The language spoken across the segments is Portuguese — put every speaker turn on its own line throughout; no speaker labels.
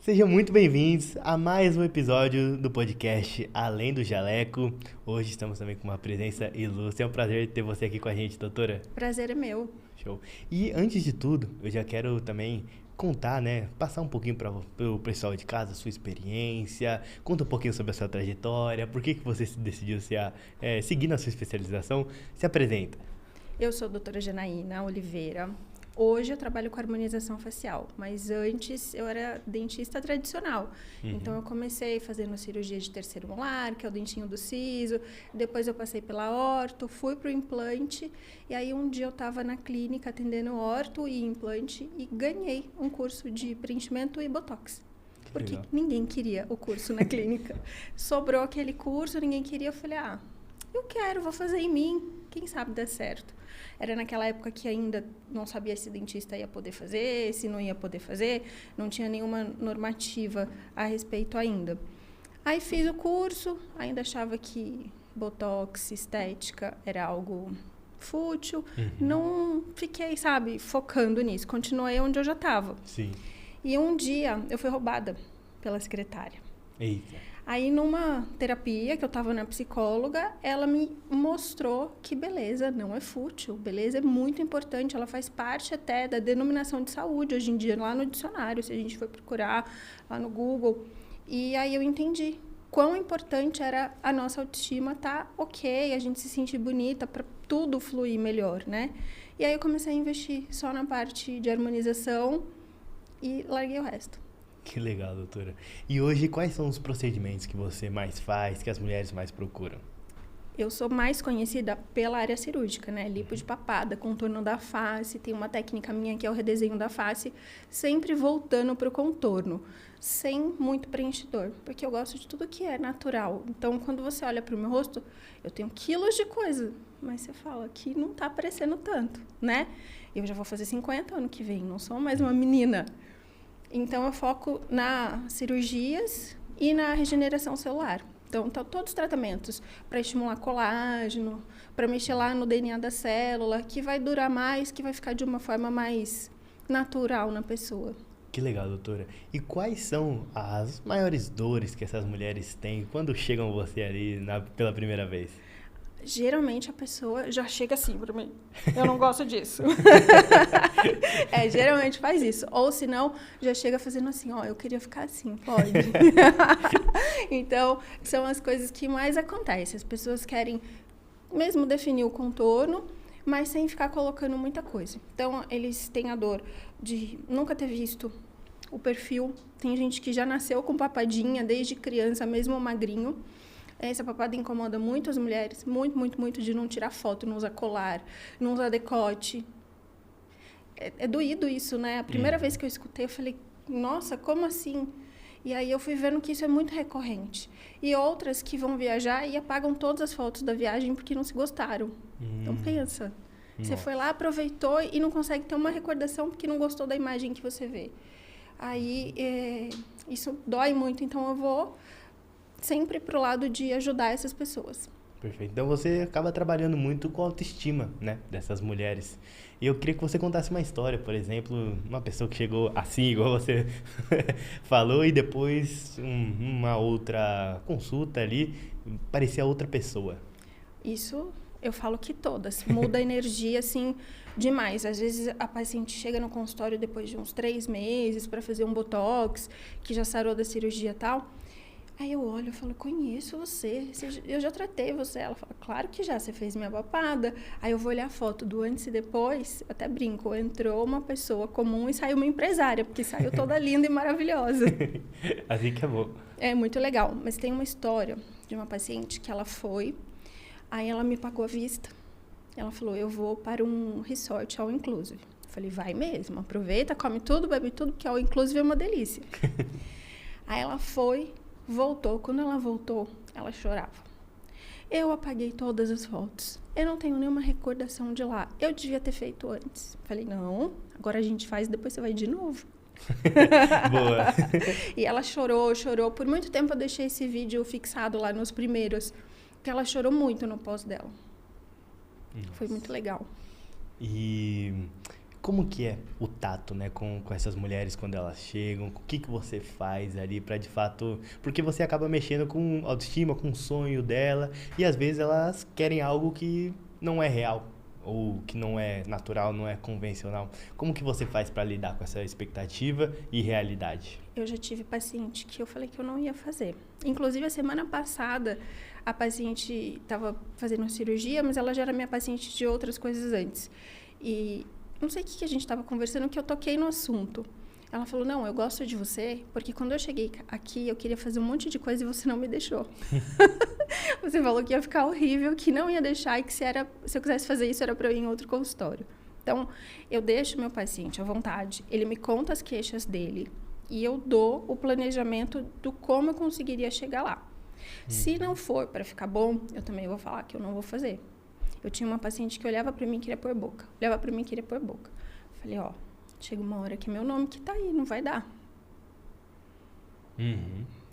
Sejam muito bem-vindos a mais um episódio do podcast Além do Jaleco. Hoje estamos também com uma presença ilustre. É um prazer ter você aqui com a gente, doutora.
Prazer é meu.
Show. E antes de tudo, eu já quero também contar, passar um pouquinho para o pessoal de casa, a sua experiência, conta um pouquinho sobre a sua trajetória, por que você decidiu seguir na sua especialização. Se apresenta.
Eu sou a doutora Janaína Oliveira. Hoje eu trabalho com harmonização facial, mas antes eu era dentista tradicional. Então eu comecei fazendo cirurgia de terceiro molar, que é o dentinho do siso, depois eu passei pela orto, fui para o implante, e aí um dia eu estava na clínica atendendo orto e implante e ganhei um curso de preenchimento e botox. Porque
legal.
Ninguém queria o curso na clínica. Sobrou aquele curso, ninguém queria, eu falei, eu quero, vou fazer em mim, quem sabe dá certo. Era naquela época que ainda não sabia se dentista ia poder fazer, se não ia poder fazer, não tinha nenhuma normativa a respeito ainda. Aí fiz o curso, ainda achava que botox, estética era algo fútil, não fiquei, focando nisso, continuei onde eu já estava.
Sim.
E um dia eu fui roubada pela secretária.
Eita.
Aí, numa terapia, que eu estava na psicóloga, ela me mostrou que beleza não é fútil, beleza é muito importante, ela faz parte até da denominação de saúde, hoje em dia, lá no dicionário, se a gente for procurar lá no Google. E aí eu entendi quão importante era a nossa autoestima estar ok, a gente se sentir bonita, para tudo fluir melhor, né? E aí eu comecei a investir só na parte de harmonização e larguei o resto.
Que legal, doutora. E hoje, quais são os procedimentos que você mais faz, que as mulheres mais procuram?
Eu sou mais conhecida pela área cirúrgica, né? Lipo de papada, contorno da face. Tem uma técnica minha que é o redesenho da face, sempre voltando para o contorno, sem muito preenchidor, porque eu gosto de tudo que é natural. Então, quando você olha para o meu rosto, eu tenho quilos de coisa, mas você fala que não está aparecendo tanto, né? Eu já vou fazer 50 ano que vem, não sou mais uma menina. Então, eu foco nas cirurgias e na regeneração celular. Então, todos os tratamentos para estimular colágeno, para mexer lá no DNA da célula, que vai durar mais, que vai ficar de uma forma mais natural na pessoa.
Que legal, doutora. E quais são as maiores dores que essas mulheres têm quando chegam você ali pela primeira vez?
Geralmente a pessoa já chega assim para mim. Eu não gosto disso. Geralmente faz isso. Ou se não, já chega fazendo assim, eu queria ficar assim, pode? Então, são as coisas que mais acontecem. As pessoas querem mesmo definir o contorno, mas sem ficar colocando muita coisa. Então, eles têm a dor de nunca ter visto o perfil. Tem gente que já nasceu com papadinha desde criança, mesmo magrinho. Essa papada incomoda muito as mulheres, muito, muito, muito, de não tirar foto, não usar colar, não usar decote. É doído isso, né? A primeira vez que eu escutei, eu falei, nossa, como assim? E aí eu fui vendo que isso é muito recorrente. E outras que vão viajar e apagam todas as fotos da viagem porque não se gostaram. Então pensa, você foi lá, aproveitou e não consegue ter uma recordação porque não gostou da imagem que você vê. Aí isso dói muito, então eu vou sempre pro lado de ajudar essas pessoas.
Perfeito. Então você acaba trabalhando muito com a autoestima, né, dessas mulheres. E eu queria que você contasse uma história, por exemplo, uma pessoa que chegou assim, igual você falou, e depois uma outra consulta ali, parecia outra pessoa.
Isso eu falo que todas. Muda a energia, assim, demais. Às vezes a paciente chega no consultório depois de uns 3 meses para fazer um botox, que já sarou da cirurgia e tal. Aí eu olho e falo, conheço você, eu já tratei você. Ela fala, claro que já, você fez minha papada. Aí eu vou olhar a foto do antes e depois, até brinco, entrou uma pessoa comum e saiu uma empresária, porque saiu toda linda e maravilhosa.
Assim que é bom.
É muito legal, mas tem uma história de uma paciente que ela foi, aí ela me pagou à vista. Ela falou, eu vou para um resort all inclusive. Eu falei, vai mesmo, aproveita, come tudo, bebe tudo, porque all inclusive é uma delícia. Aí ela foi, voltou. Quando ela voltou, ela chorava. Eu apaguei todas as fotos. Eu não tenho nenhuma recordação de lá. Eu devia ter feito antes. Falei, não, agora a gente faz e depois você vai de novo.
Boa.
E ela chorou. Por muito tempo eu deixei esse vídeo fixado lá nos primeiros, porque ela chorou muito no pós dela. Nossa. Foi muito legal.
E como que é o tato, né, com essas mulheres quando elas chegam? O que você faz ali para de fato... Porque você acaba mexendo com autoestima, com o sonho dela, e às vezes elas querem algo que não é real, ou que não é natural, não é convencional. Como que você faz para lidar com essa expectativa e realidade?
Eu já tive paciente que eu falei que eu não ia fazer. Inclusive, a semana passada, a paciente estava fazendo uma cirurgia, mas ela já era minha paciente de outras coisas antes. E não sei o que a gente estava conversando, que eu toquei no assunto. Ela falou, não, eu gosto de você, porque quando eu cheguei aqui, eu queria fazer um monte de coisa e você não me deixou. Você falou que ia ficar horrível, que não ia deixar e que se eu quisesse fazer isso, era para eu ir em outro consultório. Então, eu deixo meu paciente à vontade, ele me conta as queixas dele e eu dou o planejamento do como eu conseguiria chegar lá. Se não for para ficar bom, eu também vou falar que eu não vou fazer. Eu tinha uma paciente que olhava para mim e queria pôr boca. Olhava para mim e queria pôr boca. Falei, ó, chega uma hora que é meu nome que tá aí, não vai dar.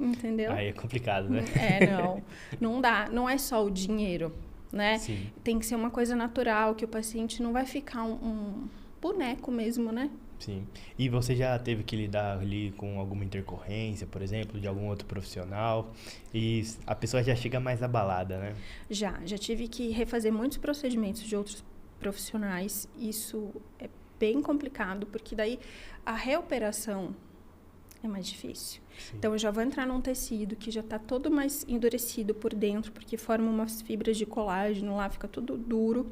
Entendeu?
Aí é complicado, né?
Não dá. Não é só o dinheiro, né?
Sim.
Tem que ser uma coisa natural, que o paciente não vai ficar um boneco mesmo, né?
Sim. E você já teve que lidar ali com alguma intercorrência, por exemplo, de algum outro profissional, e a pessoa já chega mais abalada, né?
Já tive que refazer muitos procedimentos de outros profissionais. Isso é bem complicado, porque daí a reoperação é mais difícil.
Sim.
Então, eu já vou entrar num tecido que já está todo mais endurecido por dentro, porque forma umas fibras de colágeno lá, fica tudo duro.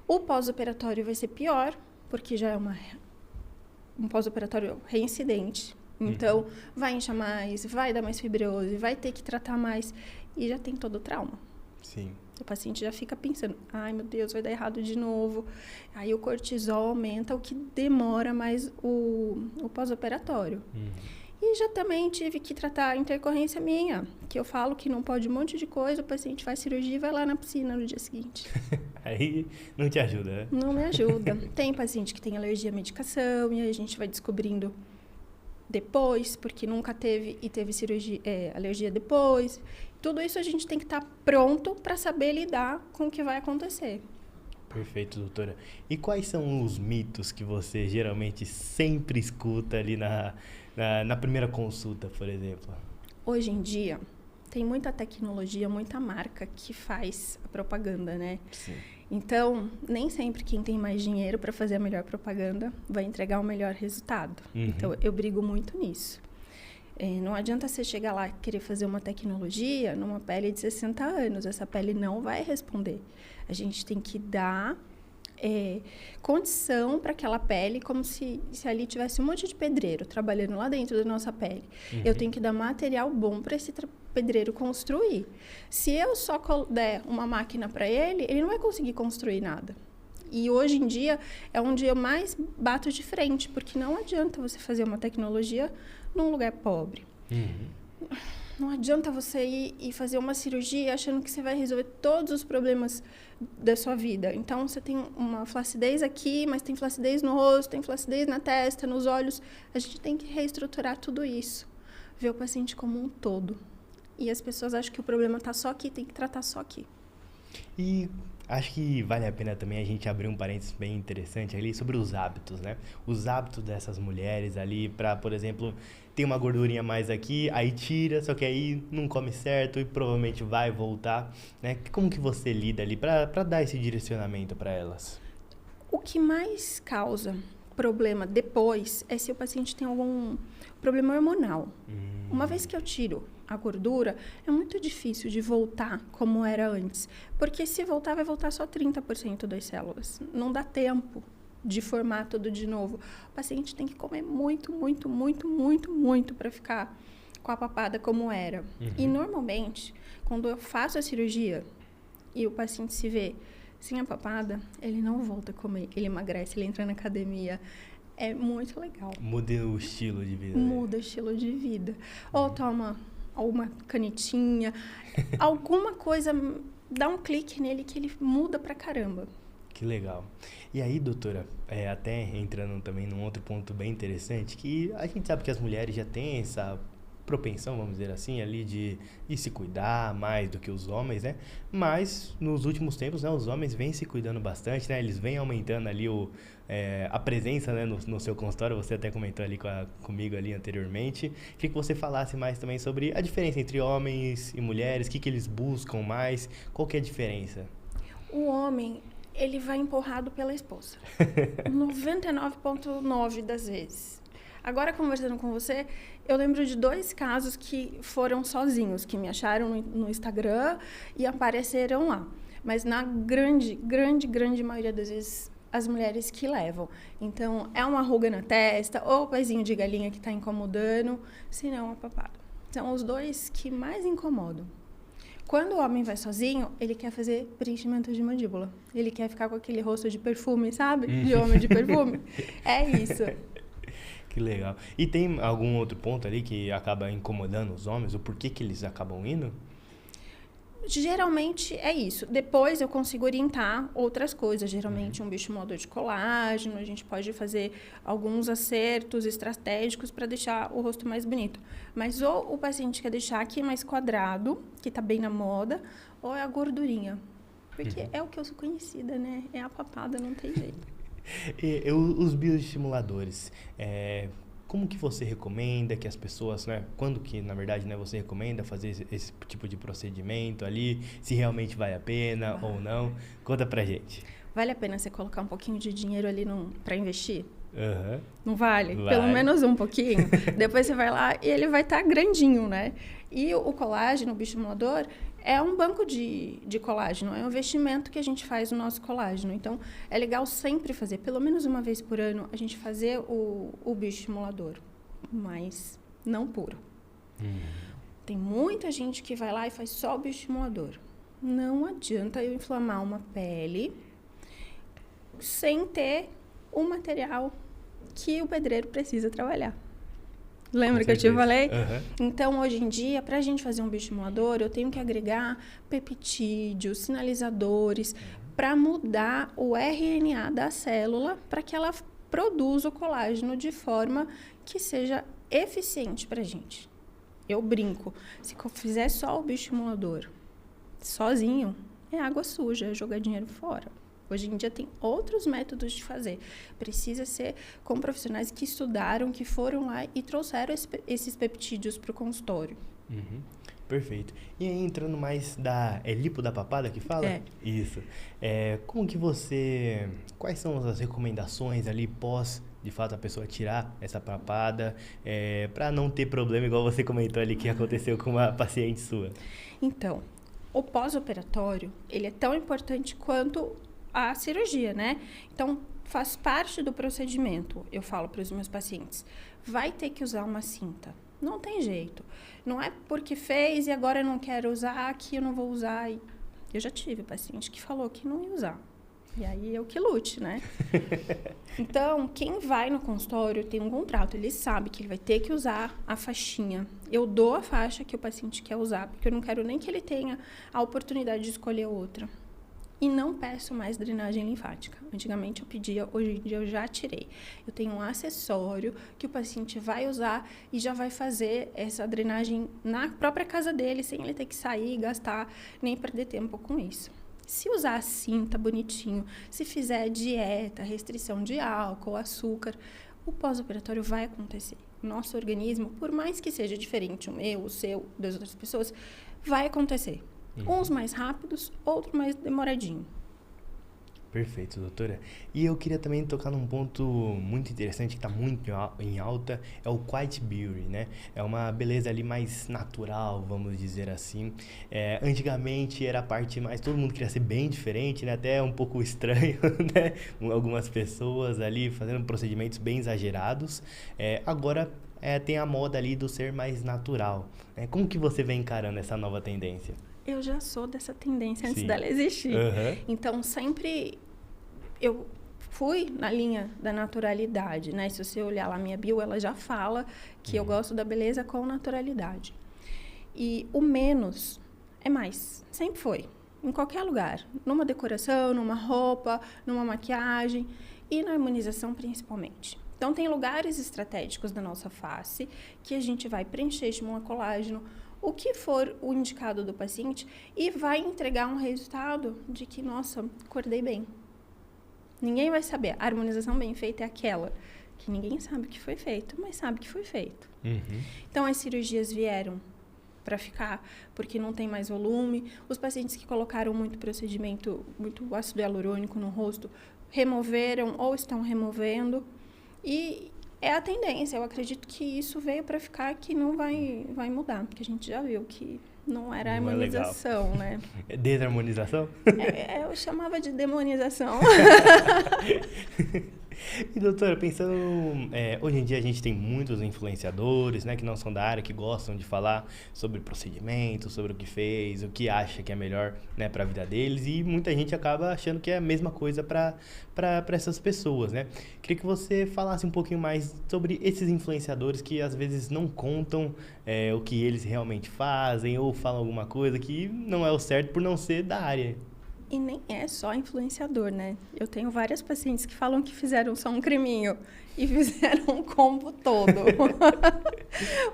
O pós-operatório vai ser pior, porque já é um pós-operatório reincidente. Então, vai inchar mais, vai dar mais fibrose, vai ter que tratar mais, e já tem todo o trauma.
Sim.
O paciente já fica pensando, ai meu Deus, vai dar errado de novo. Aí o cortisol aumenta, o que demora mais o pós-operatório. E já também tive que tratar a intercorrência minha, que eu falo que não pode um monte de coisa, o paciente faz cirurgia e vai lá na piscina no dia seguinte.
Aí não te ajuda, né?
Não me ajuda. Tem paciente que tem alergia à medicação, e aí a gente vai descobrindo depois, porque nunca teve e teve cirurgia, alergia depois. Tudo isso a gente tem que estar pronto para saber lidar com o que vai acontecer.
Perfeito, doutora. E quais são os mitos que você geralmente sempre escuta ali na primeira consulta, por exemplo?
Hoje em dia, tem muita tecnologia, muita marca que faz a propaganda, né?
Sim.
Então, nem sempre quem tem mais dinheiro para fazer a melhor propaganda vai entregar o melhor resultado. Então, eu brigo muito nisso. Não adianta você chegar lá e querer fazer uma tecnologia numa pele de 60 anos. Essa pele não vai responder. A gente tem que dar condição para aquela pele, como se ali tivesse um monte de pedreiro trabalhando lá dentro da nossa pele. Eu tenho que dar material bom para esse pedreiro construir. Se eu só der uma máquina para ele, ele não vai conseguir construir nada. E hoje em dia é onde eu mais bato de frente, porque não adianta você fazer uma tecnologia num lugar pobre. Não adianta você ir e fazer uma cirurgia achando que você vai resolver todos os problemas da sua vida. Então, você tem uma flacidez aqui, mas tem flacidez no rosto, tem flacidez na testa, nos olhos. A gente tem que reestruturar tudo isso. Ver o paciente como um todo. E as pessoas acham que o problema está só aqui, tem que tratar só aqui.
E acho que vale a pena também a gente abrir um parênteses bem interessante ali sobre os hábitos, né? Os hábitos dessas mulheres ali para, por exemplo, tem uma gordurinha mais aqui, aí tira, só que aí não come certo e provavelmente vai voltar, né? Como que você lida ali para dar esse direcionamento para elas?
O que mais causa problema depois é se o paciente tem algum problema hormonal. Uma vez que eu tiro a gordura, é muito difícil de voltar como era antes. Porque se voltar, vai voltar só 30% das células. Não dá tempo de formar tudo de novo. O paciente tem que comer muito, muito, muito, muito, muito para ficar com a papada como era. E normalmente, quando eu faço a cirurgia e o paciente se vê sem a papada, ele não volta a comer. Ele emagrece, ele entra na academia. É muito legal.
Muda o estilo de vida.
Muda o estilo de vida. Ou toma uma canetinha, alguma coisa, dá um clique nele que ele muda pra caramba.
Que legal. E aí, doutora, até entrando também num outro ponto bem interessante, que a gente sabe que as mulheres já têm propensão, vamos dizer assim, ali de se cuidar mais do que os homens, né? Mas nos últimos tempos, né, os homens vêm se cuidando bastante, né? Eles vêm aumentando ali a presença, né, no seu consultório. Você até comentou ali comigo ali anteriormente. Queria que você falasse mais também sobre a diferença entre homens e mulheres, o que eles buscam mais, qual que é a diferença?
O homem, ele vai empurrado pela esposa. 99,9% das vezes. Agora, conversando com você, eu lembro de 2 casos que foram sozinhos, que me acharam no Instagram e apareceram lá. Mas na grande maioria das vezes, as mulheres que levam. Então, é uma ruga na testa, ou o pezinho de galinha que está incomodando, se não, a papada. São os 2 que mais incomodam. Quando o homem vai sozinho, ele quer fazer preenchimento de mandíbula. Ele quer ficar com aquele rosto de perfume, sabe? De homem de perfume. É isso.
Que legal. E tem algum outro ponto ali que acaba incomodando os homens? O porquê que eles acabam indo?
Geralmente é isso. Depois eu consigo orientar outras coisas. Geralmente um bioestimulador de colágeno. A gente pode fazer alguns acertos estratégicos para deixar o rosto mais bonito. Mas ou o paciente quer deixar aqui mais quadrado, que está bem na moda, ou é a gordurinha. Porque é o que eu sou conhecida, né? É a papada, não tem jeito.
E os bioestimuladores, como que você recomenda que as pessoas, né, quando que, na verdade, né, você recomenda fazer esse tipo de procedimento ali, se realmente vale a pena ou não? Conta pra gente.
Vale a pena você colocar um pouquinho de dinheiro ali para investir?
Uhum.
Não vale?
Vale?
Pelo menos um pouquinho. Depois você vai lá e ele vai estar grandinho, né? E o colágeno, o bioestimulador, é um banco de colágeno. É um investimento que a gente faz no nosso colágeno. Então, é legal sempre fazer, pelo menos uma vez por ano, a gente fazer o bioestimulador. Mas não puro. Tem muita gente que vai lá e faz só o bioestimulador. Não adianta eu inflamar uma pele sem ter o material que o pedreiro precisa trabalhar. Lembra que eu te falei?
Uhum.
Então, hoje em dia, para a gente fazer um bioestimulador, eu tenho que agregar peptídeos, sinalizadores, para mudar o RNA da célula, para que ela produza o colágeno de forma que seja eficiente para a gente. Eu brinco, se eu fizer só o bioestimulador sozinho, é água suja, é jogar dinheiro fora. Hoje em dia tem outros métodos de fazer. Precisa ser com profissionais que estudaram, que foram lá e trouxeram esses peptídeos para o consultório.
Uhum. Perfeito. E aí, entrando mais lipo da papada que fala?
É.
Isso. Como que você... Quais são as recomendações ali pós, de fato, a pessoa tirar essa papada, para não ter problema, igual você comentou ali que aconteceu com uma paciente sua?
Então, o pós-operatório, ele é tão importante quanto a cirurgia, né? Então, faz parte do procedimento, eu falo para os meus pacientes. Vai ter que usar uma cinta. Não tem jeito. Não é porque fez e agora eu não quero usar, que eu não vou usar. Eu já tive paciente que falou que não ia usar. E aí eu que lute, né? Então, quem vai no consultório tem um contrato. Ele sabe que ele vai ter que usar a faixinha. Eu dou a faixa que o paciente quer usar, porque eu não quero nem que ele tenha a oportunidade de escolher outra. E não peço mais drenagem linfática. Antigamente eu pedia, hoje em dia eu já tirei. Eu tenho um acessório que o paciente vai usar e já vai fazer essa drenagem na própria casa dele, sem ele ter que sair e gastar, nem perder tempo com isso. Se usar assim, tá bonitinho. Se fizer dieta, restrição de álcool, açúcar, o pós-operatório vai acontecer. Nosso organismo, por mais que seja diferente o meu, o seu, das outras pessoas, vai acontecer. Uns mais rápidos, outros mais demoradinho.
Perfeito, doutora. E eu queria também tocar num ponto muito interessante que está muito em alta, é o Quiet Beauty, né? É uma beleza ali mais natural, vamos dizer assim. Antigamente era a parte mais... Todo mundo queria ser bem diferente, né? Até um pouco estranho, né? Algumas pessoas ali fazendo procedimentos bem exagerados. Agora tem a moda ali do ser mais natural. Como que você vem encarando essa nova tendência?
Eu já sou dessa tendência antes
Sim.
dela existir.
Uhum.
Então, sempre eu fui na linha da naturalidade, né? Se você olhar lá a minha bio, ela já fala que eu gosto da beleza com naturalidade. E o menos é mais. Sempre foi. Em qualquer lugar. Numa decoração, numa roupa, numa maquiagem e na harmonização principalmente. Então, tem lugares estratégicos da nossa face que a gente vai preencher, estimular colágeno, o que for o indicado do paciente, e vai entregar um resultado de que, nossa, acordei bem. Ninguém vai saber. A harmonização bem feita é aquela que ninguém sabe que foi feito, mas sabe que foi feito. Então, as cirurgias vieram para ficar, porque não tem mais volume. Os pacientes que colocaram muito procedimento, muito ácido hialurônico no rosto, removeram ou estão removendo. E é a tendência. Eu acredito que isso veio para ficar, que não vai mudar, porque a gente já viu que não era
não
harmonização, né?
É desarmonização?
Eu chamava de demonização.
E, doutora, pensando... hoje em dia a gente tem muitos influenciadores, né, que não são da área, que gostam de falar sobre procedimento, sobre o que fez, o que acha que é melhor, né, para a vida deles. E muita gente acaba achando que é a mesma coisa para essas pessoas, né? Queria que você falasse um pouquinho mais sobre esses influenciadores que às vezes não contam o que eles realmente fazem ou falam alguma coisa que não é o certo por não ser da área.
E nem é só influenciador, né? Eu tenho várias pacientes que falam que fizeram só um creminho e fizeram um combo todo.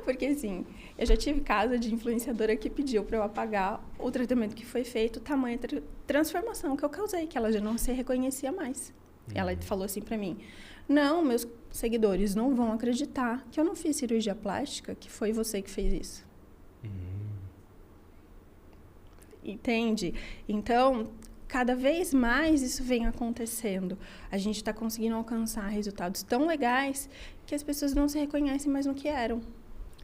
Porque, assim, eu já tive caso de influenciadora que pediu para eu apagar o tratamento que foi feito, tamanha transformação que eu causei, que ela já não se reconhecia mais. Ela falou assim para mim, não, meus seguidores não vão acreditar que eu não fiz cirurgia plástica, que foi você que fez isso. Entende? Então, cada vez mais isso vem acontecendo. A gente está conseguindo alcançar resultados tão legais que as pessoas não se reconhecem mais no que eram.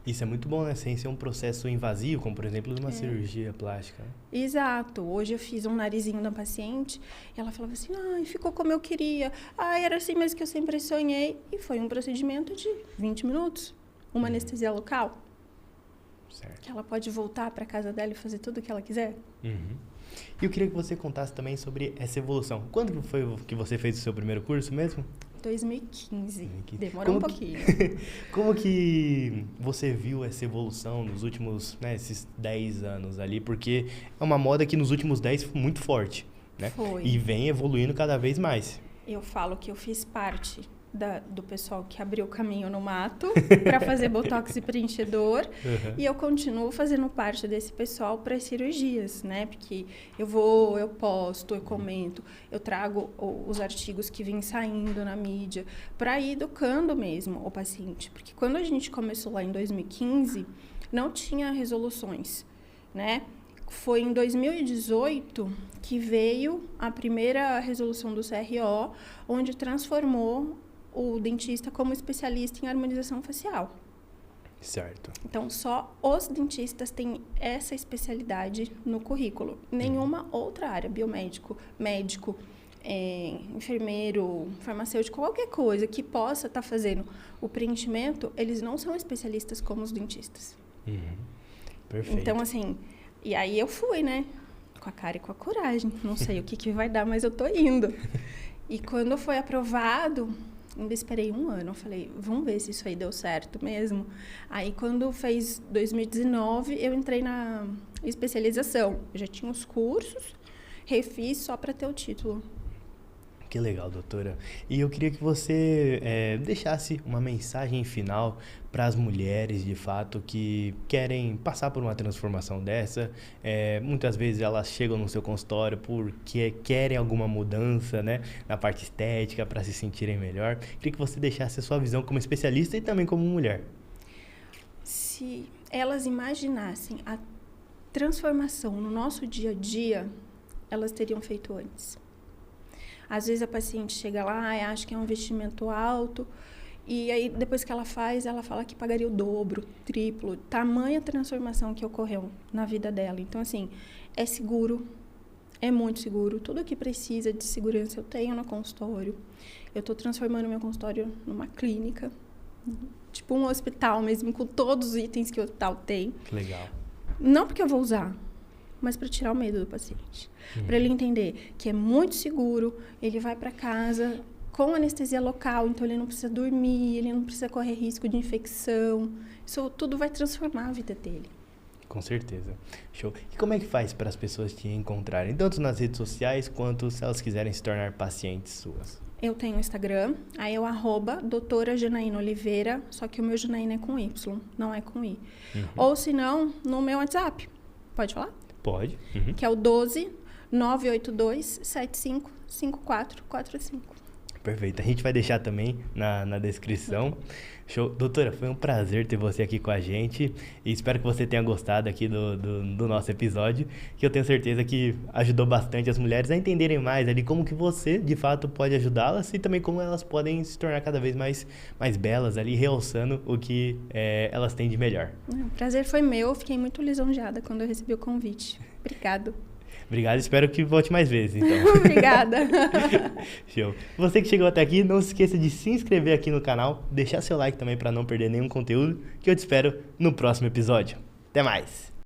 Isso é muito bom, né? Sem ser um processo invasivo, como, por exemplo, uma cirurgia plástica.
Exato. Hoje eu fiz um narizinho da paciente e ela falava assim, ai, ficou como eu queria. Ai, era assim mesmo que eu sempre sonhei. E foi um procedimento de 20 minutos. Uma anestesia local.
Certo.
Que ela pode voltar para casa dela e fazer tudo o que ela quiser.
E eu queria que você contasse também sobre essa evolução. Quando foi que você fez o seu primeiro curso mesmo?
2015. Demorou um pouquinho.
Como que você viu essa evolução nos últimos, né, esses 10 anos ali? Porque é uma moda que nos últimos 10 foi muito forte, né?
Foi.
E vem evoluindo cada vez mais.
Eu falo que eu fiz parte do pessoal que abriu o caminho no mato para fazer botox e preenchedor. E eu continuo fazendo parte desse pessoal para as cirurgias, né? Porque eu posto, eu comento, eu trago os artigos que vêm saindo na mídia para ir educando mesmo o paciente. Porque quando a gente começou lá em 2015, não tinha resoluções, né? Foi em 2018 que veio a primeira resolução do CRO, onde transformou o dentista como especialista em harmonização facial.
Certo.
Então, só os dentistas têm essa especialidade no currículo. Nenhuma outra área, biomédico, médico, enfermeiro, farmacêutico, qualquer coisa que possa estar fazendo o preenchimento, eles não são especialistas como os dentistas.
Perfeito.
Então, assim, e aí eu fui, né? Com a cara e com a coragem. Não sei o que vai dar, mas eu tô indo. E quando foi aprovado, ainda esperei 1 ano. Eu falei, vamos ver se isso aí deu certo mesmo. Aí, quando fez 2019, eu entrei na especialização. Eu já tinha os cursos, refiz só para ter o título.
Que legal, doutora. E eu queria que você deixasse uma mensagem final para as mulheres, de fato, que querem passar por uma transformação dessa. Muitas vezes elas chegam no seu consultório porque querem alguma mudança, né, na parte estética, para se sentirem melhor. Queria que você deixasse a sua visão como especialista e também como mulher.
Se elas imaginassem a transformação no nosso dia a dia, elas teriam feito antes. Às vezes a paciente chega lá e acha que é um investimento alto, e aí depois que ela faz, ela fala que pagaria o dobro, triplo, tamanha transformação que ocorreu na vida dela. Então, assim, é seguro, é muito seguro. Tudo que precisa de segurança eu tenho no consultório. Eu estou transformando meu consultório numa clínica, tipo um hospital mesmo, com todos os itens que o hospital tem.
Que legal.
Não porque eu vou usar, mas para tirar o medo do paciente. Para ele entender que é muito seguro, ele vai para casa com anestesia local, então ele não precisa dormir, ele não precisa correr risco de infecção. Isso tudo vai transformar a vida dele.
Com certeza. Show. E como é que faz para as pessoas te encontrarem, tanto nas redes sociais, quanto se elas quiserem se tornar pacientes suas?
Eu tenho Instagram, aí eu @doutora Janaína Oliveira, só que o meu Janaína é com Y, não é com I. Ou se não, no meu WhatsApp. Pode falar?
Pode.
Que é o 12 982 75 5445.
Perfeito. A gente vai deixar também na descrição. Show. Doutora, foi um prazer ter você aqui com a gente e espero que você tenha gostado aqui do nosso episódio, que eu tenho certeza que ajudou bastante as mulheres a entenderem mais ali como que você, de fato, pode ajudá-las e também como elas podem se tornar cada vez mais belas ali, realçando o que elas têm de melhor.
O prazer foi meu, fiquei muito lisonjeada quando eu recebi o convite. Obrigado.
Obrigado, espero que volte mais vezes, então.
Obrigada.
Show. Você que chegou até aqui, não se esqueça de se inscrever aqui no canal, deixar seu like também para não perder nenhum conteúdo, que eu te espero no próximo episódio. Até mais!